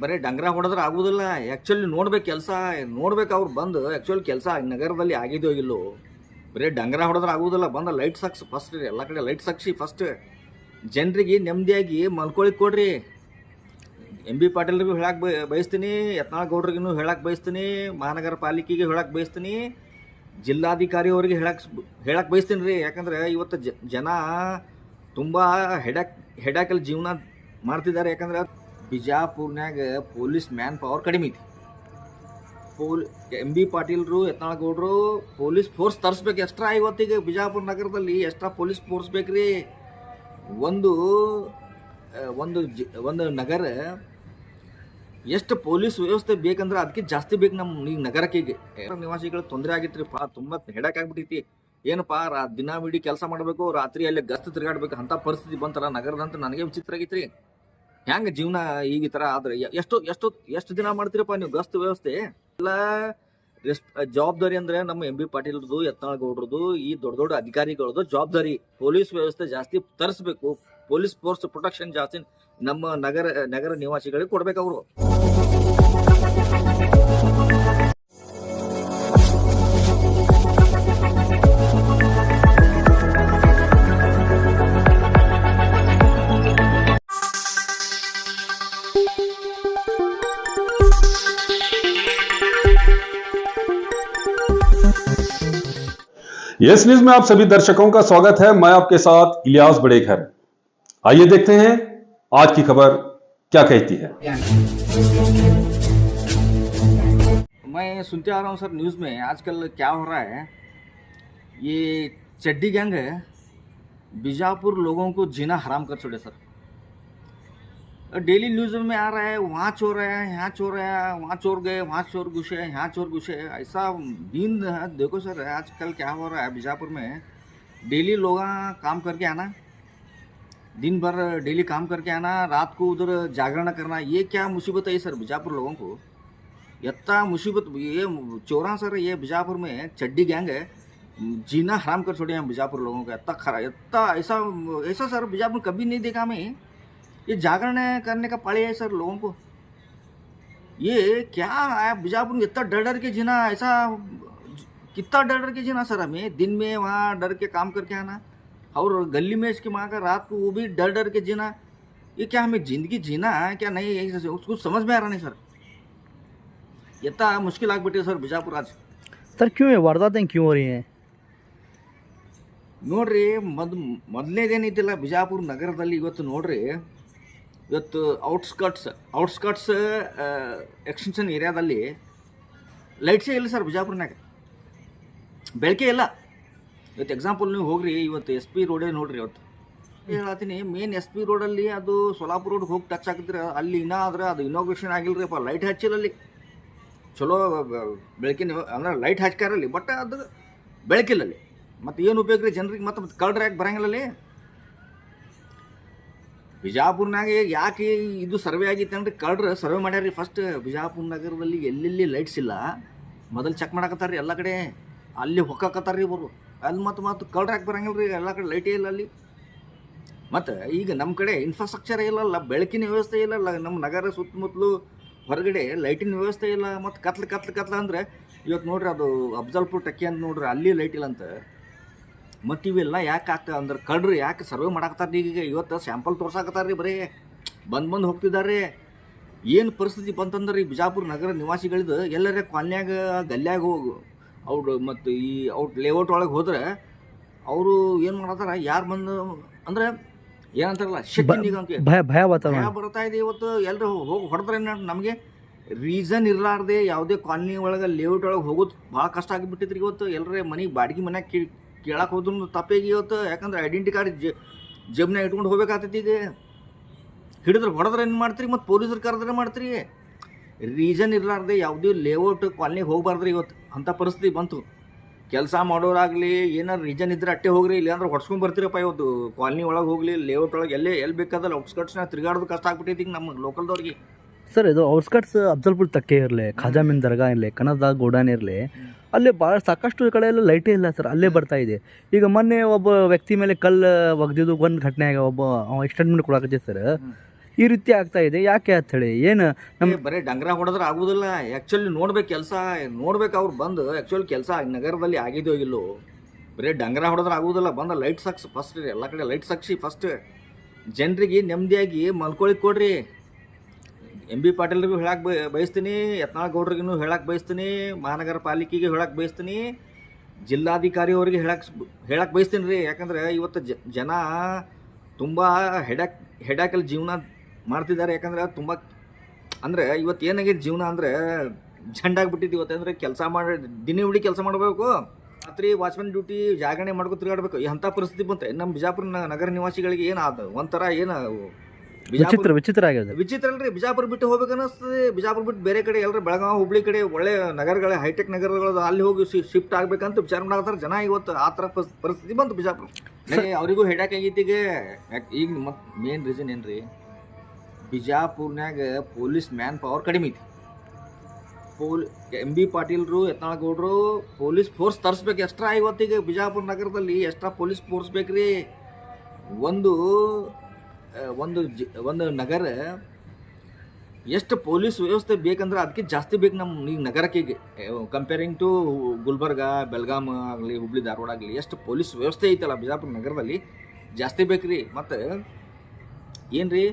ಬರೀ ಡಂಗ್ರ ಹೊಡೆದ್ರೆ ಆಗೋದಿಲ್ಲ. ಆ್ಯಕ್ಚುಲಿ ನೋಡ್ಬೇಕು ಕೆಲಸ, ನೋಡ್ಬೇಕು ಅವ್ರು ಬಂದು ಆ್ಯಕ್ಚುಲಿ ಕೆಲಸ ನಗರದಲ್ಲಿ ಆಗಿದೆಯೋ ಇಲ್ಲೋ. ಬರೀ ಡಂಗ್ರ ಹೊಡೆದ್ರೆ ಆಗೋದಿಲ್ಲ, ಬಂದು ಲೈಟ್ ಸಾಕ್ಸಿ ಫಸ್ಟ್ ರೀ, ಎಲ್ಲ ಕಡೆ ಲೈಟ್ ಸಾಕ್ಸಿ ಫಸ್ಟ್. ಜನರಿಗೆ ನೆಮ್ಮದಿಯಾಗಿ ಮಲ್ಕೊಳಿಕ್ಕೆ ಕೊಡ್ರಿ. ಎಂ ಬಿ ಪಾಟೀಲ್ರಿಗೂ ಹೇಳಕ್ಕೆ ಬಯಸ್ತೀನಿ, ಯತ್ನಾಳ್ ಗೌಡ್ರಿಗೂ ಹೇಳಕ್ಕೆ ಬಯಸ್ತೀನಿ, ಮಹಾನಗರ ಪಾಲಿಕೆಗೆ ಹೇಳಕ್ಕೆ ಬಯಸ್ತೀನಿ, ಜಿಲ್ಲಾಧಿಕಾರಿ ಅವರಿಗೆ ಹೇಳಕ್ಕೆ ಬಯಸ್ತೀನಿ ರೀ. ಯಾಕಂದ್ರೆ ಇವತ್ತು ಜನ ತುಂಬ ಹೆಡಾಕಲ್ಲಿ ಜೀವನ ಮಾಡ್ತಿದ್ದಾರೆ. ಯಾಕಂದ್ರೆ ಬಿಜಾಪುರ್ನಾಗ ಪೊಲೀಸ್ ಮ್ಯಾನ್ ಪವರ್ ಕಡಿಮೆ ಐತಿ. ಎಂ ಬಿ ಪಾಟೀಲ್ರು ಯತ್ನಾಳ್ ಗೌಡ್ರು ಪೊಲೀಸ್ ಫೋರ್ಸ್ ತರಿಸ್ಬೇಕು ಎಕ್ಸ್ಟ್ರಾ. ಇವತ್ತಿಗೆ ಬಿಜಾಪುರ ನಗರದಲ್ಲಿ ಎಕ್ಸ್ಟ್ರಾ ಪೊಲೀಸ್ ಫೋರ್ಸ್ ಬೇಕ್ರಿ. ಒಂದು ನಗರ ಎಷ್ಟು ಪೊಲೀಸ್ ವ್ಯವಸ್ಥೆ ಬೇಕಂದ್ರೆ ಅದಕ್ಕೆ ಜಾಸ್ತಿ ಬೇಕು ನಮ್ಮ ಈ ನಗರಕ್ಕೆ. ನಿವಾಸಿಗಳು ತೊಂದರೆ ಆಗಿತ್ತು ರೀ, ತುಂಬ ಹೆಡಾಕಾಗ್ಬಿಟ್ಟೈತಿ. ಏನಪ್ಪ ದಿನವಿಡೀ ಕೆಲಸ ಮಾಡಬೇಕು, ರಾತ್ರಿ ಅಲ್ಲಿ ಗಸ್ತು ತಿರುಗಾಡ್ಬೇಕು, ಅಂಥ ಪರಿಸ್ಥಿತಿ ಬಂತಲ್ಲ ನಗರದಂತ. ನನಗೆ ವಿಚಿತ್ರ ಆಗೈತಿ ರೀ, ಹೆಂಗೆ ಜೀವನ ಈಗ ಥರ ಆದ್ರೆ ಎಷ್ಟು ದಿನ ಮಾಡ್ತೀರಪ್ಪ ನೀವು ಗಸ್ತು ವ್ಯವಸ್ಥೆ ಎಲ್ಲ. ಜವಾಬ್ದಾರಿ ಅಂದರೆ ನಮ್ಮ ಎಂ ಬಿ ಪಾಟೀಲ್ರದು, ಯತ್ನಾಳ್ ಗೌಡ್ರದು, ಈ ದೊಡ್ಡ ದೊಡ್ಡ ಅಧಿಕಾರಿಗಳದ್ದು ಜವಾಬ್ದಾರಿ. ಪೊಲೀಸ್ ವ್ಯವಸ್ಥೆ ಜಾಸ್ತಿ ತರಿಸ್ಬೇಕು, ಪೊಲೀಸ್ ಫೋರ್ಸ್ ಪ್ರೊಟೆಕ್ಷನ್ ಜಾಸ್ತಿ ನಮ್ಮ ನಗರ ನಿವಾಸಿಗಳಿಗೆ ಕೊಡ್ಬೇಕು ಅವರು. यस न्यूज में आप सभी दर्शकों का स्वागत है। मैं आपके साथ इलियास बड़ेखर। आइए देखते हैं आज की खबर क्या कहती है। मैं सुनते आ रहा हूँ सर न्यूज़ में आजकल क्या हो रहा है, ये चड्डी गैंग है बीजापुर लोगों को जीना हराम कर छोड़े सर। डेली न्यूज़ में आ रहा है, वहाँ चोर है, यहाँ चोर है, वहाँ चोर गए, वहाँ चोर घुसे, यहाँ चोर घुसे, ऐसा दिन है। देखो सर आजकल क्या हो रहा है बीजापुर में, डेली लोग काम करके आना, दिन भर डेली काम करके आना, रात को उधर जागरण करना, ये क्या मुसीबत है सर बीजापुर लोगों को। इतना मुसीबत ये चोरा सर, ये बीजापुर में चड्डी गैंग है, जीना हराम कर छोड़े हैं बीजापुर लोगों का। इतना खराब, इतना ऐसा सर बीजापुर कभी नहीं देखा मैं। ये जागरण करने का पाले है सर लोगों को। ये क्या है बीजापुर में इतना डर के जीना, ऐसा कितना डर के जीना सर हमें। दिन में वहाँ डर के काम करके आना, और गली में इसके माँ का रात को वो भी डर के जीना। ये क्या हमें ज़िंदगी जीना है क्या नहीं, उसको समझ में आ रहा नहीं सर। इतना मुश्किल आग बैठे सर बीजापुर आज। सर क्यों है वारदातें क्यों हो रही हैं? ನೋಡ್ರಿ ಮೊದಲನೇದೇನಿದ್ದಿಲ್ಲ ಬಿಜಾಪುರ ನಗರದಲ್ಲಿ ಇವತ್ತು ನೋಡ್ರಿ, ಇವತ್ತು ಔಟ್ಸ್ಕಟ್ಸ್ ಎಕ್ಸ್ಟೆನ್ಷನ್ ಏರಿಯಾದಲ್ಲಿ ಲೈಟ್ಸೇ ಇಲ್ಲ ಸರ್ ಬಿಜಾಪುರ್ನಾಗ, ಬೆಳಕೆ ಇಲ್ಲ. ಇವತ್ತು ಎಕ್ಸಾಂಪಲ್ ನೀವು ಹೋಗ್ರಿ, ಇವತ್ತು SP ರೋಡೇ ನೋಡ್ರಿ. ಇವತ್ತು ಹೇಳ್ತೀನಿ ಮೇನ್ SP ರೋಡಲ್ಲಿ ಅದು ಸೋಲಾಪುರ ರೋಡ್ ಹೋಗಿ ಟಚ್ ಆಗಿದ್ರೆ ಅಲ್ಲಿ ಆದ್ರೆ ಅದು ಇನಾಗ್ರೇಷನ್ ಆಗಿಲ್ಲರಿಪ್ಪ, ಲೈಟ್ ಹಚ್ಚಿಲ್ಲ ಅಲ್ಲಿ. ಚಲೋ ಬೆಳಕಿನ ಅಂದ್ರೆ ಲೈಟ್ ಹಚ್ಕಾರಲ್ಲಿ, ಬಟ್ ಅದು ಬೆಳಕಿಲ್ಲ ಅಲ್ಲಿ. ಮತ್ತು ಏನು ಉಪಯೋಗ ರೀ ಜನರಿಗೆ, ಮತ್ತು ಕಳ್ರ ಯಾಕೆ ಬರಂಗಿಲ್ಲಲ್ಲಿ ಬಿಜಾಪುರ್ನಾಗ. ಯಾಕೆ ಇದು ಸರ್ವೆ ಆಗಿತ್ತು ಅಂದ್ರೆ ಕಳ್ರ ಸರ್ವೆ ಮಾಡ್ಯಾರ ರೀ ಫಸ್ಟ್. ಬಿಜಾಪುರ ನಗರದಲ್ಲಿ ಎಲ್ಲೆಲ್ಲಿ ಲೈಟ್ಸ್ ಇಲ್ಲ ಮೊದಲು ಚೆಕ್ ಮಾಡಕತ್ತಾರ ರೀ ಎಲ್ಲ ಕಡೆ, ಅಲ್ಲಿ ಹೊಕ್ಕಾಕತ್ತಾರ ರೀ ಇವರು ಅಲ್ಲಿ. ಮತ್ತು ಕಳ್ರ ಯಾಕೆ ಬರಂಗಿಲ್ಲ ರೀ, ಎಲ್ಲ ಕಡೆ ಲೈಟೇ ಇಲ್ಲ ಅಲ್ಲಿ. ಮತ್ತು ಈಗ ನಮ್ಮ ಕಡೆ ಇನ್ಫ್ರಾಸ್ಟ್ರಕ್ಚರೇ ಇಲ್ಲಲ್ಲ, ಬೆಳಕಿನ ವ್ಯವಸ್ಥೆ ಇಲ್ಲಲ್ಲ. ನಮ್ಮ ನಗರ ಸುತ್ತಮುತ್ತಲು ಹೊರಗಡೆ ಲೈಟಿನ ವ್ಯವಸ್ಥೆ ಇಲ್ಲ. ಮತ್ತು ಕತ್ಲ ಅಂದರೆ ಇವತ್ತು ನೋಡ್ರಿ ಅದು ಅಫ್ಜಲ್ಪುರ್ ಟಕ್ಕಿ ಅಂತ ನೋಡ್ರಿ, ಅಲ್ಲಿ ಲೈಟ್ ಇಲ್ಲ ಅಂತ. ಮತ್ತು ಇವೆಲ್ಲ ಯಾಕೆ ಆಗ್ತದೆ ಅಂದ್ರೆ ಕಳ್ರಿ ಯಾಕೆ ಸರ್ವೆ ಮಾಡಾಕತ್ತಾರ ಈಗ. ಇವತ್ತು ಸ್ಯಾಂಪಲ್ ತೋರ್ಸಾಕತ್ತಾರ ರೀ, ಬರೀ ಬಂದು ಹೋಗ್ತಿದ್ದಾರೆ. ಏನು ಪರಿಸ್ಥಿತಿ ಬಂತಂದ್ರೆ ಈ ಬಿಜಾಪುರ ನಗರ ನಿವಾಸಿಗಳಿದು ಎಲ್ಲರೇ ಕಾಲ್ನ್ಯಾಗ ಗಲ್ಯಾಗ ಅವ್ರು ಮತ್ತು ಈ ಲೇಔಟ್ ಒಳಗೆ ಹೋದ್ರೆ ಅವರು ಏನು ಮಾಡತ್ತಾರ, ಯಾರು ಬಂದು ಅಂದ್ರೆ ಏನಂತಾರಲ್ಲ ಶಕ್ತಿನಿಗ ಅಂತ ಭಯ ಬರ್ತಾ ಇದೆ. ಇವತ್ತು ಎಲ್ಲರೂ ಹೋಗಿ ಹೊಡೆದ್ರೆ ನಮಗೆ ರೀಸನ್ ಇರಲಾರ್ದೆ ಯಾವುದೇ ಕಾಲನಿ ಒಳಗೆ ಲೇಔಟ್ ಒಳಗೆ ಹೋಗೋದು ಭಾಳ ಕಷ್ಟ ಆಗಿಬಿಟ್ಟಿದ್ರಿ. ಇವತ್ತು ಎಲ್ಲರೇ ಮನೆಗೆ ಬಾಡಿಗೆ ಮನ್ಯಾಗ ಕೇಳಕ್ಕೆ ಹೋದ್ರು ತಪ್ಪೇಗಿ ಇವತ್ತು. ಯಾಕಂದ್ರೆ ಐಡೆಂಟಿ ಕಾರ್ಡ್ ಜೇಬ್ನಾಗ ಇಟ್ಕೊಂಡು ಹೋಗ್ಬೇಕಾಗ್ತೈತಿ. ಈಗ ಹಿಡಿದ್ರೆ ಹೊಡೆದ್ರೆ ಏನು ಮಾಡ್ತೀರಿ, ಮತ್ತು ಪೊಲೀಸರು ಕರೆದ್ರೆ ಮಾಡ್ತೀರಿ. ರೀಸನ್ ಇರಲಾರ್ದೆ ಯಾವುದೇ ಲೇಔಟ್ ಕಾಲನಿಗೆ ಹೋಗ್ಬಾರ್ದ್ರಿ ಇವತ್ತು. ಅಂಥ ಪರಿಸ್ಥಿತಿ ಬಂತು. ಕೆಲಸ ಮಾಡೋರಾಗಲಿ ಏನಾರು ರೀಸನ್ ಇದ್ರೆ ಅಟ್ಟೆ ಹೋಗ್ರಿ, ಇಲ್ಲಾಂದ್ರೆ ಹೊಡ್ಸ್ಕೊಂಡು ಬರ್ತೀರಪ್ಪ. ಇವತ್ತು ಕಾಲನಿ ಒಳಗೆ ಹೋಗಲಿ, ಲೇಔಟ್ ಒಳಗೆ ಎಲ್ಲಿ ಬೇಕಾದಲ್ಲ ಔಟ್ಸ್ಕಟ್ಸ್ನಾಗ ತಿರುಗಾಡೋದು ಕಷ್ಟ ಆಗ್ಬಿಟ್ಟೈತಿ ಈಗ ನಮ್ಮ ಲೋಕಲ್ದವ್ರಿಗೆ. ಸರ್ ಇದು ಔಟ್ಸ್ಕಟ್ಸ್ ಅಫ್ಜಲ್ಪುರ್ ತಕ್ಕೆ ಇರಲಿ, ಖಾಜಾಮಿನ್ ದರ್ಗಾ ಇರಲಿ, ಕನದ ಗೋಡಾನ್ ಇರಲಿ, ಅಲ್ಲಿ ಭಾಳ ಸಾಕಷ್ಟು ಕಡೆ ಎಲ್ಲ ಲೈಟೇ ಇಲ್ಲ ಸರ್, ಅಲ್ಲೇ ಬರ್ತಾ ಇದೆ. ಈಗ ಮೊನ್ನೆ ಒಬ್ಬ ವ್ಯಕ್ತಿ ಮೇಲೆ ಕಲ್ಲು ಒಗ್ದಿದ್ದು ಒಂದು ಘಟನೆ ಆಗ, ಒಬ್ಬ ಎಕ್ಸ್ಟೆಂಡ್ಮೆಂಟ್ ಕೊಡಾಕತ್ತೆ ಸರ್. ಈ ರೀತಿ ಆಗ್ತಾ ಇದೆ ಯಾಕೆ ಅಂತ ಹೇಳಿ ಏನು ನಮ್ಮ ಬರೀ ಡಂಗ್ರ ಹೊಡೆದ್ರೆ ಆಗುದಿಲ್ಲ. ಆ್ಯಕ್ಚುಲಿ ನೋಡ್ಬೇಕು ಕೆಲಸ, ನೋಡ್ಬೇಕು ಅವ್ರು ಬಂದು ಆ್ಯಕ್ಚುಲಿ ಕೆಲಸ ನಗರದಲ್ಲಿ ಆಗಿದೆಯೋ ಇಲ್ಲೋ. ಬರೀ ಡಂಗ್ರ ಹೊಡೆದ್ರೆ ಆಗುದಿಲ್ಲ, ಬಂದು ಲೈಟ್ ಸಾಕ್ಸಿ ಫಸ್ಟ್ ರೀ, ಎಲ್ಲ ಕಡೆ ಲೈಟ್ ಸಾಕ್ಸಿ ಫಸ್ಟ್. ಜನರಿಗೆ ನೆಮ್ಮದಿಯಾಗಿ ಮಲ್ಕೊಳಿಕ್ಕೆ ಕೊಡ್ರಿ. ಎಂ ಬಿ ಪಾಟೀಲ್ರಿಗೂ ಹೇಳಕ್ಕೆ ಬಯಸ್ತೀನಿ, ಯತ್ನಾಳ್ ಗೌಡ್ರಿಗೂ ಹೇಳಕ್ಕೆ ಬಯಸ್ತೀನಿ, ಮಹಾನಗರ ಪಾಲಿಕೆಗೆ ಹೇಳಕ್ಕೆ ಬಯಸ್ತೀನಿ, ಜಿಲ್ಲಾಧಿಕಾರಿ ಅವರಿಗೆ ಹೇಳಕ್ಕೆ ಬಯಸ್ತೀನಿ ರೀ. ಯಾಕಂದ್ರೆ ಇವತ್ತು ಜನ ತುಂಬ ಹೆಡಾಕಲ್ಲಿ ಜೀವನ ಮಾಡ್ತಿದ್ದಾರೆ. ಯಾಕಂದ್ರೆ ತುಂಬ ಅಂದರೆ ಇವತ್ತು ಏನಾಗಿದೆ ಜೀವನ ಅಂದರೆ ಜಂಡಾಗ್ಬಿಟ್ಟಿದ್ದು. ಇವತ್ತು ಅಂದರೆ ಕೆಲಸ ಮಾಡಿ ದಿನವಿಡೀ ಕೆಲಸ ಮಾಡಬೇಕು, ರಾತ್ರಿ ವಾಚ್ಮನ್ ಡ್ಯೂಟಿ ಜಾಗರಣೆ ಮಾಡ್ಕೊ ತಿರುಗಾಡಬೇಕು. ಅಂಥ ಪರಿಸ್ಥಿತಿ ಬಂತೆ ನಮ್ಮ ಬಿಜಾಪುರ ನಗರ ನಿವಾಸಿಗಳಿಗೆ. ಏನು ಒಂಥರ ಏನು ವಿಚಿತ್ರ ಆಗಿದೆ. ವಿಚಿತ್ರ ಅಲ್ರಿ. ಬಿಜಾಪುರ ಬಿಟ್ಟು ಹೋಗ್ಬೇಕು ಅನ್ನಿಸ್ತದೆ. ಬಿಜಾಪುರ ಬಿಟ್ಟು ಬೇರೆ ಕಡೆ ಎಲ್ಲರೂ ಬೆಳಗಾವಿ ಹುಬ್ಳಿ ಕಡೆ ಒಳ್ಳೆ ನಗರಗಳ ಹೈಟೆಕ್ ನಗರಗಳು ಅಲ್ಲಿ ಹೋಗಿ ಶಿಫ್ಟ್ ಆಗ್ಬೇಕಂತ ವಿಚಾರ ಮಾಡಾಕ್ತಾರೆ ಜನ. ಇವತ್ತು ಆ ಥರ ಪರಿಸ್ಥಿತಿ ಬಂತು ಬಿಜಾಪುರ. ಅವರಿಗೂ ಹೆಡಾಕ್ ಆಗೈತಿ ಈಗ ಮತ್ತೆ ಮೇನ್ ರೀಸನ್ ಏನ್ರಿ, ಬಿಜಾಪುರ್ನಾಗ ಪೊಲೀಸ್ ಮ್ಯಾನ್ ಪವರ್ ಕಡಿಮೆ ಐತಿ. ಎಂ ಬಿ ಪಾಟೀಲ್ರು, ಯತ್ನಾಳ್ ಗೌಡ್ರು ಪೊಲೀಸ್ ಫೋರ್ಸ್ ತರಿಸ್ಬೇಕು ಎಕ್ಸ್ಟ್ರಾ. ಇವತ್ತಿಗೆ ಬಿಜಾಪುರ ನಗರದಲ್ಲಿ ಎಕ್ಸ್ಟ್ರಾ ಪೊಲೀಸ್ ಫೋರ್ಸ್ ಬೇಕ್ರಿ. ಒಂದು ನಗರ ಎಷ್ಟು ಪೊಲೀಸ್ ವ್ಯವಸ್ಥೆ ಬೇಕಂದ್ರೆ ಅದಕ್ಕೆ ಜಾಸ್ತಿ ಬೇಕು ನಮ್ಮ ಈ ನಗರಕ್ಕೆ. ಕಂಪೇರಿಂಗ್ ಟು ಗುಲ್ಬರ್ಗ, ಬೆಳಗಾಂ ಆಗಲಿ, ಹುಬ್ಳಿ ಧಾರವಾಡ ಆಗಲಿ, ಎಷ್ಟು ಪೊಲೀಸ್ ವ್ಯವಸ್ಥೆ ಐತಲ್ಲ ಬಿಜಾಪುರ ನಗರದಲ್ಲಿ ಜಾಸ್ತಿ ಬೇಕ್ರಿ. ಮತ್ತು ಏನು ರೀ,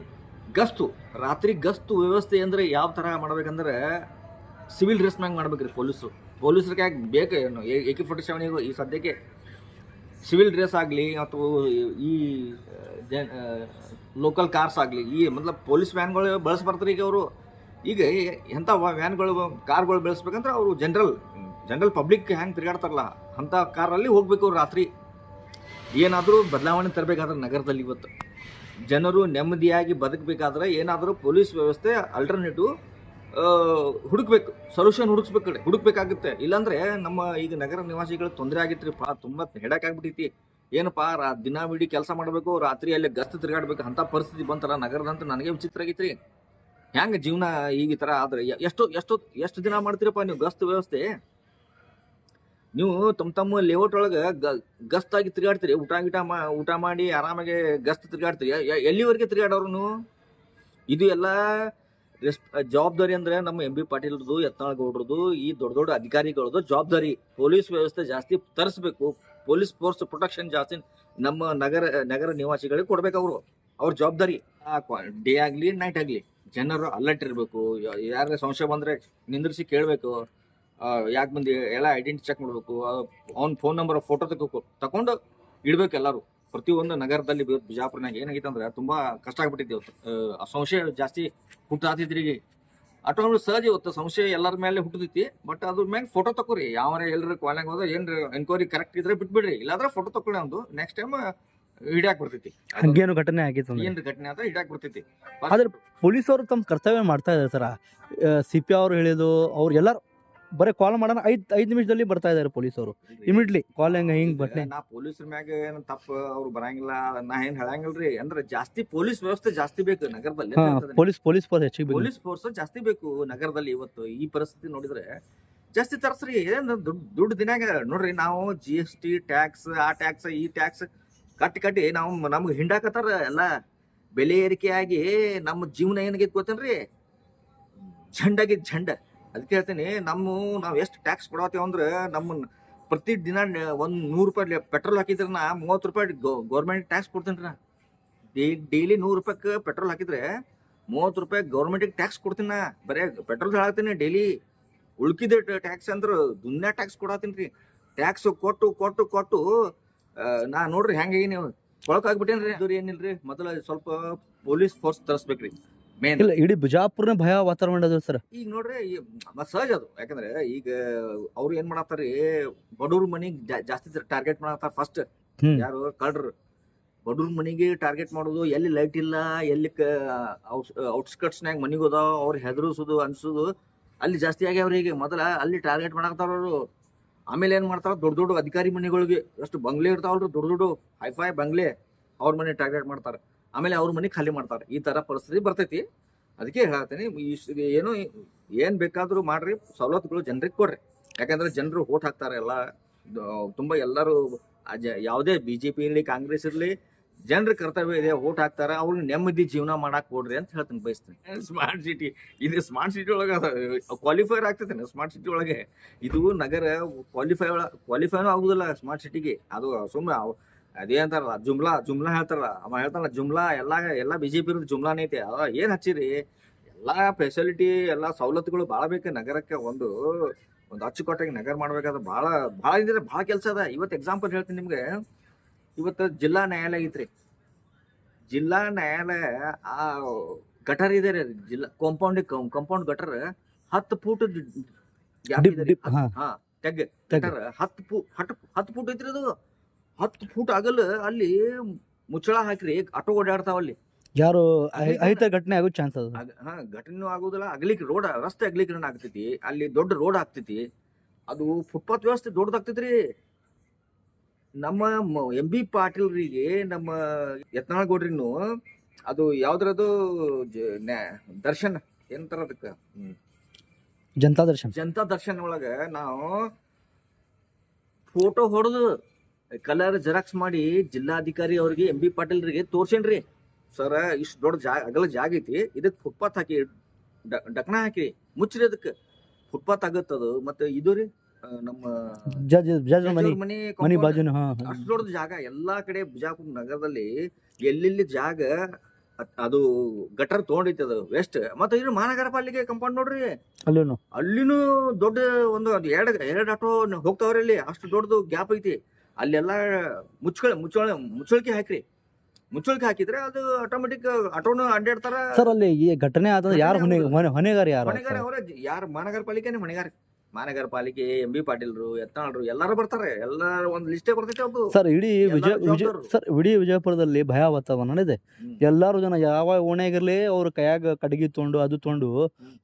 ಗಸ್ತು, ರಾತ್ರಿ ಗಸ್ತು ವ್ಯವಸ್ಥೆ ಅಂದರೆ ಯಾವ ಥರ ಮಾಡ್ಬೇಕಂದ್ರೆ ಸಿವಿಲ್ ಡ್ರೆಸ್ ಮ್ಯಾಗ ಮಾಡ್ಬೇಕ್ರಿ. ಪೊಲೀಸರಿಗೆ ಯಾಕೆ ಬೇಕು ಏನು AK-47 ಈ ಸದ್ಯಕ್ಕೆ ಸಿವಿಲ್ ಡ್ರೆಸ್ ಆಗಲಿ ಅಥವಾ ಈ ಲೋಕಲ್ ಕಾರ್ಸ್ ಆಗಲಿ, ಈ ಮತ್ಲಬ್ ಪೊಲೀಸ್ ವ್ಯಾನ್ಗಳು ಬಳಸ್ಬರ್ತಾರೆ ಈಗ ಅವರು. ಈಗ ಎಂಥ ವ್ಯಾನ್ಗಳು ಕಾರ್ಗಳು ಬೆಳೆಸ್ಬೇಕಂದ್ರೆ ಅವರು ಜನರಲ್ ಪಬ್ಲಿಕ್ ಹ್ಯಾಂಗೆ ತಿರುಗಾಡ್ತಾರಲ್ಲ ಅಂಥ ಕಾರಲ್ಲಿ ಹೋಗ್ಬೇಕು ಅವ್ರು ರಾತ್ರಿ. ಏನಾದರೂ ಬದಲಾವಣೆ ತರಬೇಕಾದ್ರೆ ನಗರದಲ್ಲಿ ಇವತ್ತು ಜನರು ನೆಮ್ಮದಿಯಾಗಿ ಬದುಕಬೇಕಾದ್ರೆ ಏನಾದರೂ ಪೊಲೀಸ್ ವ್ಯವಸ್ಥೆ ಅಲ್ಟರ್ನೇಟಿವ್ ಹುಡುಕ್ಬೇಕು, ಸೊಲ್ಯೂಷನ್ ಹುಡುಕ್ಬೇಕಾಗುತ್ತೆ. ಇಲ್ಲಾಂದರೆ ನಮ್ಮ ಈಗ ನಗರ ನಿವಾಸಿಗಳು ತೊಂದರೆ ಆಗಿತ್ತು ರೀ. ತುಂಬ ಹೆಡಾಕಾಗ್ಬಿಟ್ಟೈತಿ. ಏನಪ್ಪ ದಿನವಿಡೀ ಕೆಲಸ ಮಾಡಬೇಕು, ರಾತ್ರಿ ಅಲ್ಲಿ ಗಸ್ತು ತಿರುಗಾಡ್ಬೇಕು, ಅಂಥ ಪರಿಸ್ಥಿತಿ ಬಂತಲ್ಲ ನಗರದಂತ. ನನಗೆ ವಿಚಿತ್ರ ಆಗೈತಿ ರೀ. ಹೆಂಗೆ ಜೀವನ ಈಗ ಈ ಥರ ಆದರೆ ಎಷ್ಟು ದಿನ ಮಾಡ್ತೀರಪ್ಪ ನೀವು ಗಸ್ತು ವ್ಯವಸ್ಥೆ? ನೀವು ತಮ್ಮ ಲೇಔಟ್ ಒಳಗೆ ಗಸ್ತಾಗಿ ತಿರುಗಾಡ್ತೀರಿ, ಊಟ ಮಾಡಿ ಆರಾಮಾಗಿ ಗಸ್ತು ತಿರುಗಾಡ್ತೀರಿ. ಎಲ್ಲಿವರೆಗೆ ತಿರುಗಾಡೋರು ನೀವು? ಇದು ಎಲ್ಲ ಜವಾಬ್ದಾರಿ ಅಂದರೆ ನಮ್ಮ ಎಂ ಬಿ ಪಾಟೀಲ್ರದು, ಯತ್ನಾಳ್ ಗೌಡ್ರದು, ಈ ದೊಡ್ಡ ಅಧಿಕಾರಿಗಳದು ಜವಾಬ್ದಾರಿ. ಪೊಲೀಸ್ ವ್ಯವಸ್ಥೆ ಜಾಸ್ತಿ ತರಿಸ್ಬೇಕು, ಪೊಲೀಸ್ ಫೋರ್ಸ್ ಪ್ರೊಟೆಕ್ಷನ್ ಜಾಸ್ತಿ ನಮ್ಮ ನಗರ ನಿವಾಸಿಗಳಿಗೆ ಕೊಡ್ಬೇಕು. ಅವ್ರ ಜವಾಬ್ದಾರಿ. ಡೇ ಆಗಲಿ ನೈಟ್ ಆಗಲಿ ಜನರು ಅಲರ್ಟ್ ಇರಬೇಕು. ಯಾರ ಸಂಶಯ ಬಂದರೆ ನಿಂದ್ರಿಸಿ ಕೇಳಬೇಕು, ಯಾಕೆ ಬಂದು ಎಲ್ಲ ಐಡೆಂಟಿ ಚೆಕ್ ಮಾಡಬೇಕು, ಅವ್ನ ಫೋನ್ ನಂಬರ್ ಫೋಟೋ ತಗೊಂಡು ಇಡಬೇಕು ಎಲ್ಲರೂ. ಪ್ರತಿಯೊಂದು ನಗರದಲ್ಲಿ ಬಿಜಾಪುರನಾಗ ಏನಾಗೈತೆ ಅಂದ್ರೆ ತುಂಬ ಕಷ್ಟ ಆಗ್ಬಿಟ್ಟಿದೆ ಇವತ್ತು. ಸಂಶಯ ಜಾಸ್ತಿ ಹುಟ್ಟಾತಿದ್ರಿ. ಈಗ ಆಟೋಮೆಟಿಕ್ ಸಹಜ ಇವತ್ತು ಸಂಶಯ ಎಲ್ಲರ ಮೇಲೆ ಹುಟ್ಟತೈತಿ. ಬಟ್ ಅದ್ರ ಮ್ಯಾಗ ಫೋಟೋ ತಗೋರಿ. ಯಾವರ ಎಲ್ಲರ ಕಾಲ್ನಾಗ ಹೋದ ಏನು ಎನ್ಕ್ವೈರಿ ಕರೆಕ್ಟ್ ಇದ್ರೆ ಬಿಟ್ಬಿಡ್ರಿ, ಇಲ್ಲಾಂದ್ರೆ ಫೋಟೋ ತಗೊಳ್ಳಿ. ಒಂದು ನೆಕ್ಸ್ಟ್ ಟೈಮ್ ಹಿಡಿಯಾಕ್ ಬರ್ತೈತಿ. ಹಂಗೇನು ಘಟನೆ ಆಗಿತ್ತು ಏನು ಘಟನೆ ಆದ್ರೆ ಹಿಡಿಯಾಕ್ ಬರ್ತೈತಿ. ಆದ್ರೆ ಪೊಲೀಸವರು ತಮ್ಮ ಕರ್ತವ್ಯ ಮಾಡ್ತಾ ಇದ್ದಾರೆ ಸರ್. CP ಅವರು ಹೇಳಿದ್ರು, ಅವ್ರು ಎಲ್ಲರೂ ಬರೀ ಕಾಲ್ ಮಾಡೋಣ 5 ನಿಮಿಷದಲ್ಲಿ ಬರ್ತಾ ಇದ್ದಾರೆ ಪೊಲೀಸವರು. ಇಮಿಡಿಯೇಟ್ಲಿ ಕಾಲ್ ಹಿಂಗೆ ಬರ್ತೇನೆ. ನಾ ಪೊಲೀಸರ ಮ್ಯಾಗ ಏನು ತಪ್ಪು ಅವ್ರು ಬರಂಗಿಲ್ಲ, ನಾ ಏನು ಹೇಳಂಗಿಲ್ರಿ. ಅಂದ್ರೆ ಜಾಸ್ತಿ ಪೊಲೀಸ್ ವ್ಯವಸ್ಥೆ ಜಾಸ್ತಿ ಬೇಕು ನಗರದಲ್ಲಿ. ಪೊಲೀಸ್ ಫೋರ್ಸ್ ಹೆಚ್ಚಿಗೆ ಪೊಲೀಸ್ ಫೋರ್ಸ್ ಜಾಸ್ತಿ ಬೇಕು ನಗರದಲ್ಲಿ. ಇವತ್ತು ಈ ಪರಿಸ್ಥಿತಿ ನೋಡಿದ್ರೆ ಜಾಸ್ತಿ ತರ್ಸ್ರಿ. ಏನು ದುಡ್ಡು ದಿನಾಗ ನೋಡ್ರಿ, ನಾವು GST ಟ್ಯಾಕ್ಸ್, ಆ ಟ್ಯಾಕ್ಸ್, ಈ ಟ್ಯಾಕ್ಸ್ ಕಟ್ಟಿ ನಮ್ಗೆ ಹಿಂಡಾಕತ್ತಾರ. ಎಲ್ಲ ಬೆಲೆ ಏರಿಕೆಯಾಗಿ ನಮ್ಮ ಜೀವನ ಏನಾಗೈತೆ ಗೊತ್ತೇನ್ರಿ, ಝಂಡ. ಅದಕ್ಕೆ ಹೇಳ್ತೀನಿ, ನಾವು ಎಷ್ಟು ಟ್ಯಾಕ್ಸ್ ಕೊಡತ್ತೀವಿ ಅಂದ್ರೆ ನಮ್ಮ ಪ್ರತಿ ದಿನ ಒಂದು 100 ರೂಪಾಯಿ ಪೆಟ್ರೋಲ್ ಹಾಕಿದ್ರೆ ನಾ 30 ರೂಪಾಯಿ ಗೌರ್ಮೆಂಟ್ ಟ್ಯಾಕ್ಸ್ ಕೊಡ್ತೀನಿ ರೀ. ಡೈಲಿ 100 ರೂಪಾಯಿಗೆ ಪೆಟ್ರೋಲ್ ಹಾಕಿದ್ರೆ 30 ರೂಪಾಯಿ ಗೌರ್ಮೆಂಟಿಗೆ ಟ್ಯಾಕ್ಸ್ ಕೊಡ್ತೀನಿ. ನಾ ಬರೀ ಪೆಟ್ರೋಲ್ ಹಾಕ್ತೀನಿ ಡೈಲಿ. ಉಳ್ಕಿದ ಟ್ಯಾಕ್ಸ್ ಅಂದ್ರೆ ದುನ್ಯಾ ಟ್ಯಾಕ್ಸ್ ಕೊಡತ್ತೀನಿ ರೀ. ಟ್ಯಾಕ್ಸ್ ಕೊಟ್ಟು ನಾ ನೋಡ್ರಿ ಹೆಂಗಾಗಿ ನೀವು ಕೊಳಕಾಗ್ಬಿಟ್ಟೇನ್ರಿ. ಅದ್ರ ಏನಿಲ್ರಿ, ಮೊದಲ ಸ್ವಲ್ಪ ಪೊಲೀಸ್ ಫೋರ್ಸ್ ತರಿಸ್ಬೇಕ್ರಿ ಮೇನ್. ಇಲ್ಲ, ಇಡೀ ಬಿಜಾಪುರನ ಭಯ ವಾತಾವರಣ ಅದ ಸರ್. ಈಗ ನೋಡ್ರಿ ಸಹಜ ಅದು. ಯಾಕಂದ್ರೆ ಈಗ ಅವ್ರು ಏನ್ ಮಾಡತ್ತಾರಿ, ಬಡವ್ರ ಮನಿಗೆ ಜಾಸ್ತಿ ಟಾರ್ಗೆಟ್ ಮಾಡತ್ತಾರ. ಫಸ್ಟ್ ಯಾರು ಕಳ್ರು ಬಡವ್ರ ಮನಿಗೆ ಟಾರ್ಗೆಟ್ ಮಾಡೋದು. ಎಲ್ಲಿ ಲೈಟ್ ಇಲ್ಲ, ಎಲ್ಲಿ ಔಟ್ಸ್ಕಟ್ಸ್ನಾಗ ಮನಿಗೆ ಹೋದಾವ ಅವ್ರು ಹೆದರ್ಸೋದು ಅನ್ಸೋದು ಅಲ್ಲಿ ಜಾಸ್ತಿ ಆಗ್ಯಾವ್ರಿ. ಈಗ ಮೊದಲ ಅಲ್ಲಿ ಟಾರ್ಗೆಟ್ ಮಾಡತ್ತಾರ ಅವರು. ಆಮೇಲೆ ಏನ್ ಮಾಡ್ತಾರ, ದೊಡ್ಡ ಅಧಿಕಾರಿ ಮನೆಗಳಿಗೆ ಎಷ್ಟು ಬಂಗ್ಲೆ ಇರ್ತಾವಲ್ರಿ, ದೊಡ್ಡ ಹೈಫೈ ಬಂಗ್ಲೆ, ಅವ್ರ ಮನೆ ಟಾರ್ಗೆಟ್ ಮಾಡ್ತಾರೆ. ಆಮೇಲೆ ಅವ್ರ ಮನೆ ಖಾಲಿ ಮಾಡ್ತಾರೆ. ಈ ತರ ಪರಿಸ್ಥಿತಿ ಬರ್ತೈತಿ. ಅದಕ್ಕೆ ಹೇಳ್ತೀನಿ, ಏನ್ ಬೇಕಾದ್ರೂ ಮಾಡ್ರಿ, ಸವಲತ್ತುಗಳು ಜನರಿಗೆ ಕೊಡ್ರಿ. ಯಾಕಂದ್ರೆ ಜನರು ಓಟ್ ಹಾಕ್ತಾರೆ ಎಲ್ಲ ತುಂಬ. ಎಲ್ಲರೂ ಯಾವುದೇ BJP ಇರಲಿ, ಕಾಂಗ್ರೆಸ್ ಇರಲಿ, ಜನರ ಕರ್ತವ್ಯ ಇದೆ, ಓಟ್ ಹಾಕ್ತಾರ, ಅವ್ರಿಗೆ ನೆಮ್ಮದಿ ಜೀವನ ಮಾಡಕ್ ಕೊಡ್ರಿ ಅಂತ ಹೇಳ್ತೀನಿ ಬಯಸ್ತೀನಿ. ಸ್ಮಾರ್ಟ್ ಸಿಟಿ ಇದು ಸ್ಮಾರ್ಟ್ ಸಿಟಿ ಒಳಗೆ ಕ್ವಾಲಿಫೈರ್ ಆಗ್ತೈತೆ ಸ್ಮಾರ್ಟ್ ಸಿಟಿ ಒಳಗೆ. ಇದು ನಗರ ಕ್ವಾಲಿಫೈನೂ ಆಗುದಿಲ್ಲ ಸ್ಮಾರ್ಟ್ ಸಿಟಿಗೆ. ಅದು ಸುಮ್ಮನೆ ಅದೇ ಅಂತಾರಲ್ಲ ಜುಮ್ಲಾ ಹೇಳ್ತಾರಲ್ಲ, ಅವ ಹೇಳ್ತಾರಲ್ಲ ಜುಮ್ಲಾ ಎಲ್ಲ ಬಿಜೆಪಿ ಇರೋದು ಜುಮ್ಲಾನೇ ಐತೆ. ಏನ್ ಹಚ್ಚಿರಿ, ಎಲ್ಲಾ ಫೆಸಿಲಿಟಿ ಎಲ್ಲಾ ಸವಲತ್ತುಗಳು ಭಾಳ ಬೇಕು ನಗರಕ್ಕೆ. ಒಂದು ಅಚ್ಚುಕಟ್ಟಾಗಿ ನಗರ ಮಾಡ್ಬೇಕಾದ್ರೆ ಭಾಳ ಇದ್ರೆ ಭಾಳ ಕೆಲಸ ಅದ. ಇವತ್ತು ಎಕ್ಸಾಂಪಲ್ ಹೇಳ್ತೀನಿ ನಿಮ್ಗೆ. ಇವತ್ತು ಜಿಲ್ಲಾ ನ್ಯಾಯಾಲಯ ಐತ್ರಿ. ಜಿಲ್ಲಾ ನ್ಯಾಯಾಲಯ ಆ ಗಟರ್ ಇದೆ ರೀ, ಜಿಲ್ಲಾ ಕಾಂಪೌಂಡ್ ಗಟರ್ 10 ಫೂಟ್ ತೆಗ್ ಗಟರ್ 10 ಫೂಟ್ ಐತ್ರಿ. ಅದು 10 ಫೂಟ್ ಆಗಲ್ಲ. ಅಲ್ಲಿ ಮುಚ್ಚಳ ಹಾಕ್ರಿ, ಆಟೋ ಓಡಾಡ್ತಾವ ಅಲ್ಲಿ. ಯಾರು ಅಹಿತ ಘಟನೆ ಆಗೋ ಚಾನ್ಸ್ ಅದ. ಘಟನೆ ಆಗುದಿಲ್ಲ, ಅಗ್ಲಿಕ್ಕೆ ರಸ್ತೆ ಅಗ್ಲೀಕರಣ ಆಗ್ತೈತಿ. ಅಲ್ಲಿ ದೊಡ್ಡ ರೋಡ್ ಆಗ್ತೈತಿ. ಅದು ಫುಟ್ಪಾತ್ ವ್ಯವಸ್ಥೆ ದೊಡ್ಡದಾಗ್ತೈತ್ರಿ. ನಮ್ಮ MB ಪಾಟೀಲ್ರಿಗೆ ನಮ್ಮ ಯತ್ನಾಳ್ ಗೌಡ್ರಿನು ಅದು ಯಾವ್ದ್ರದು ದರ್ಶನ್ ಏನಂತಾರ ಅದಕ್ಕ, ಜನತಾ ದರ್ಶನ್ ಒಳಗ ನಾವು ಫೋಟೋ ಹೊಡೆದು ಕಲರ್ ಜೆರಾಕ್ಸ್ ಮಾಡಿ ಜಿಲ್ಲಾಧಿಕಾರಿ ಅವ್ರಿಗೆ MB ಪಾಟೀಲ್ರಿಗೆ ತೋರ್ಸೇನ್ರಿ. ಸರ್ ಇಷ್ಟು ದೊಡ್ಡ ಅಗಲ ಜಾಗ ಐತಿ, ಇದಕ್ಕೆ ಫುಟ್ಪಾತ್ ಹಾಕಿ ಡಕ್ನ ಹಾಕಿ ಮುಚ್ಚ್ರಿ, ಅದಕ್ಕೆ ಫುಟ್ಪಾತ್ ಆಗತ್ತದು. ಮತ್ತೆ ಇದು ರೀ ನಮ್ಮ ಮನಿ ಬಾಜುನ ಅಷ್ಟು ದೊಡ್ಡ ಜಾಗ ಎಲ್ಲಾ ಕಡೆ ಬಿಜಾಪುರ ನಗರದಲ್ಲಿ ಎಲ್ಲೆಲ್ಲಿ ಜಾಗ ಅದು ಗಟರ್ ತಗೊಂಡೈತಿ ಅದು ವೆಸ್ಟ್. ಮತ್ತೆ ಇದು ಮಹಾನಗರ ಪಾಲಿಕೆ ಕಂಪೌಂಡ್ ನೋಡ್ರಿ, ಅಲ್ಲಿನೂ ದೊಡ್ಡ ಒಂದು ಎರಡು ಆಟೋ ಹೋಗ್ತಾವ್ರಿ ಅಲ್ಲಿ. ಅಷ್ಟು ದೊಡ್ಡದು ಗ್ಯಾಪ್ ಐತಿ. ಅಲ್ಲೆಲ್ಲ ಮುಚ್ಚಳಿಕೆ ಹಾಕ್ರಿ. ಮುಚ್ಚಳಿಕೆ ಹಾಕಿದ್ರೆ ಅದು ಆಟೋಮೆಟಿಕ್ ಆಟೋನು ಅಡ್ಡಾಡ್ತಾರ. ಸರ್ ಅಲ್ಲಿ ಈ ಘಟನೆ ಆದ ಯಾರು ಹೊಣೆಗಾರ ಅವರೇ ಯಾರು ಮಹಾನಗರ ಪಾಲಿಕೆನೇ ಹೊಣೆಗಾರ. ಮಹಾನಗರ ಪಾಲಿಕೆ MB ಪಾಟೀಲ್ರು ಯತ್ನಾಳ್ರು ಎಲ್ಲಾರು ಬರ್ತಾರೆ. ಎಲ್ಲಾರು ಒಂದ್ ಲಿಸ್ಟೇ ಬರ್ತೈತೆ ಅದು. ಸರ್ ಇಡೀ ವಿಜಯಪುರದಲ್ಲಿ ಭಯ ವಾತಾವರಣ ಇದೆ. ಎಲ್ಲಾರು ಜನ ಯಾವ ಓಣೆಗಿರ್ಲಿ ಅವ್ರ ಕೈಯಾಗ ಕಡಗಿ ತೊಗೊಂಡು ಅದು ತೊಗೊಂಡು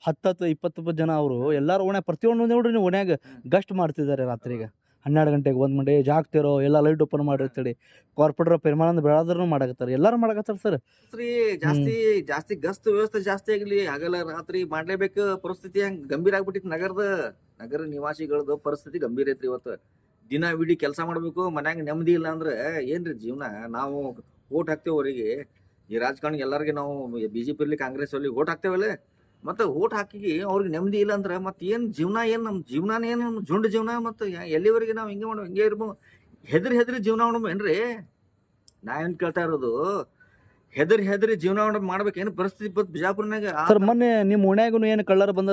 10-20 ಜನ ಅವರು ಎಲ್ಲಾರು ಓಣೆ ಪ್ರತಿಯೊಂದು ನೋಡ್ರಿ ನೀವು ಓಣ್ಯಾಗ ಗಸ್ಟ್ ಮಾಡ್ತಿದ್ದಾರೆ. ರಾತ್ರಿಗೆ 12 ಗಂಟೆಗೆ 1 ಗಂಟೆ ಜಾಗ್ತಿರೋ ಎಲ್ಲ ಲೈಟ್ ಓಪನ್ ಮಾಡಿರ್ತೇಳಿ. ಕಾರ್ಪೊರೇಟರ್ ಪೆರ್ಮಾನಂದ ಬೆಳಾದ್ರೂ ಮಾಡಕತ್ತಾರ, ಎಲ್ಲಾರು ಮಾಡಕತ್ತಾರ. ಸರ್ ಜಾಸ್ತಿ ಗಸ್ತ್ ವ್ಯವಸ್ಥೆ ಜಾಸ್ತಿ ಆಗ್ಲಿ, ಹಗಲ ರಾತ್ರಿ ಮಾಡ್ಲೇಬೇಕು. ಪರಿಸ್ಥಿತಿ ಹಂಗ ಗಂಭೀರ ಆಗ್ಬಿಟ್ಟಿತ್ತು. ನಗರ ನಿವಾಸಿಗಳದ್ದು ಪರಿಸ್ಥಿತಿ ಗಂಭೀರ ಐತ್ರಿ. ಇವತ್ತು ದಿನವಿಡೀ ಕೆಲಸ ಮಾಡ್ಬೇಕು, ಮನ್ಯಾಗ ನೆಮ್ಮದಿ ಇಲ್ಲ ಅಂದ್ರೆ ಏನ್ರಿ ಜೀವನ. ನಾವು ಓಟ್ ಹಾಕ್ತೇವೆ ಅವರಿಗೆ, ಈ ರಾಜಕಾರಣ ಎಲ್ಲರಿಗೆ ನಾವು BJP ಇರ್ಲಿ ಕಾಂಗ್ರೆಸ್ ಇರ್ಲಿ ಓಟ್ ಹಾಕ್ತೇವಲ್ಲ. ಮತ್ತೆ ಓಟ್ ಹಾಕಿ ಅವ್ರಿಗೆ ನೆಮ್ಮದಿ ಇಲ್ಲ ಅಂದ್ರೆ ಮತ್ತೆ ಏನ್ ಜೀವನ, ನಮ್ಮ ಜೀವನ ಏನು ಜುಂಡ್ ಜೀವನ. ಮತ್ತೆ ಎಲ್ಲಿವರೆಗೆ ನಾವು ಹಿಂಗೆ ಇರ್ಬೋದು? ಹೆದರಿ ಜೀವನ ಏನ್ರಿ? ನಾ ಏನ್ ಕೇಳ್ತಾ ಇರೋದು, ಹೆದರಿ ಜೀವನ ಮಾಡ್ಬೇಕೇನು ಪರಿಸ್ಥಿತಿ ಬಿಜಾಪುರ್ನಾಗ? ಸರ್ ಮೊನ್ನೆ ನಿಮ್ ಓಣ್ಯಾಗೂ ಏನು ಕಳ್ಳರ ಬಂದ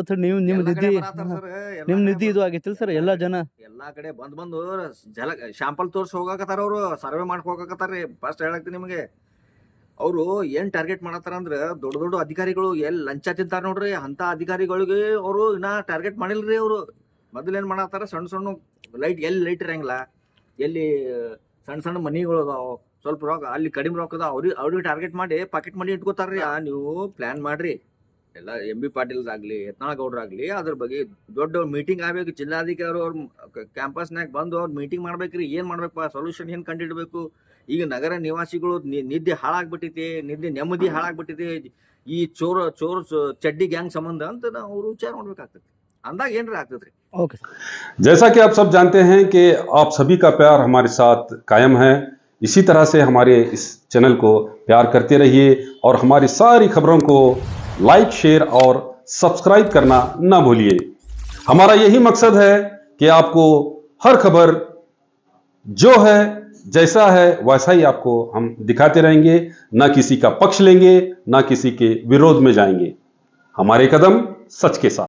ನಿಮ್ ನಿಧಿ ಇದು ಆಗೈತಿಲ್ ಸರ್? ಎಲ್ಲಾ ಜನ ಎಲ್ಲಾ ಕಡೆ ಬಂದು ಶಾಂಪಲ್ ತೋರ್ಸಿ ಹೋಗಾಕತ್ತಾರ. ಅವ್ರು ಸರ್ವೆ ಮಾಡ್ಕೋಕತ್ತಾರ್ರಿ. ಫಸ್ಟ್ ಹೇಳಕ್ತೀನಿ ನಿಮಗೆ, ಅವರು ಏನ್ ಟಾರ್ಗೆಟ್ ಮಾಡತ್ತಾರ ಅಂದ್ರ ದೊಡ್ಡ ಅಧಿಕಾರಿಗಳು ಎಲ್ಲಿ ಲಂಚ ತಿಂತಾರ ನೋಡ್ರಿ, ಅಂತ ಅಧಿಕಾರಿಗಳಿಗೆ ಅವರು ಇನ್ನ ಟಾರ್ಗೆಟ್ ಮಾಡಿಲ್ರಿ. ಅವರು ಮೊದಲು ಏನ್ ಮಾಡತ್ತಾರ, ಸಣ್ಣ ಎಲ್ಲಿ ಲೈಟ್ ಇರಂಗಿಲ್ಲ, ಎಲ್ಲಿ ಸಣ್ಣ ಮನಿಗಳು ಅದಾವ, ಸ್ವಲ್ಪ ರೊಕ್ಕ ಅಲ್ಲಿ ಕಡಿಮೆ ರೊಕ್ಕ ಅದಾವ, ಅವ್ರಿಗೆ ಟಾರ್ಗೆಟ್ ಮಾಡಿ ಪಾಕೆಟ್ ಮನಿ ಇಟ್ಕೋತಾರ್ರಿ. ನೀವು ಪ್ಲಾನ್ ಮಾಡ್ರಿ. ಎಲ್ಲ MB ಪಾಟೀಲ್ದಾಗ್ಲಿ ಯತ್ನಾಳ್ ಗೌಡ್ರಾಗ್ಲಿ ಅದ್ರ ಬಗ್ಗೆ ದೊಡ್ಡ ಮೀಟಿಂಗ್ ಆಗ್ಬೇಕು. ಜಿಲ್ಲಾಧಿಕಾರಿ ಅವ್ರ ಕ್ಯಾಂಪಸ್ನಾಗ ಬಂದು ಅವ್ರ ಮೀಟಿಂಗ್ ಮಾಡ್ಬೇಕ್ರಿ. ಏನ್ ಮಾಡ್ಬೇಕಪ್ಪ, ಸೊಲ್ಯೂಷನ್ ಏನ್ ಕಂಡಿಡ್ಬೇಕು. ಈಗ ನಗರ ನಿವಾಸಿಗಳು ನಿದ್ದೆ ಹಾಳಾಗ್ಬಿಟ್ಟೈತಿ, ನೆಮ್ಮದಿ ಹಾಳಾಗ್ಬಿಟ್ಟೈತಿ ಈ ಚೋರ್ ಚಡ್ಡಿ ಗ್ಯಾಂಗ್ ಸಂಬಂಧ ಅಂತ ನಾವು ವಿಚಾರ ಮಾಡ್ಬೇಕಾಗ್ತೈತಿ. ಅಂದಾಗ ಏನ್ರಿ ಆಗ್ತದ್ರಿ. ओके जैसा कि आप सब जानते हैं कि आप सभी का प्यार हमारे साथ कायम है। इसी तरह से हमारे इस चैनल को प्यार करते रहिए और हमारी सारी खबरों को लाइक, शेयर और सब्सक्राइब करना ना भूलिए। हमारा यही मकसद है कि आपको हर खबर जो है जैसा है वैसा ही आपको हम दिखाते रहेंगे, ना किसी का पक्ष लेंगे, ना किसी के विरोध में जाएंगे। हमारे कदम सच के साथ।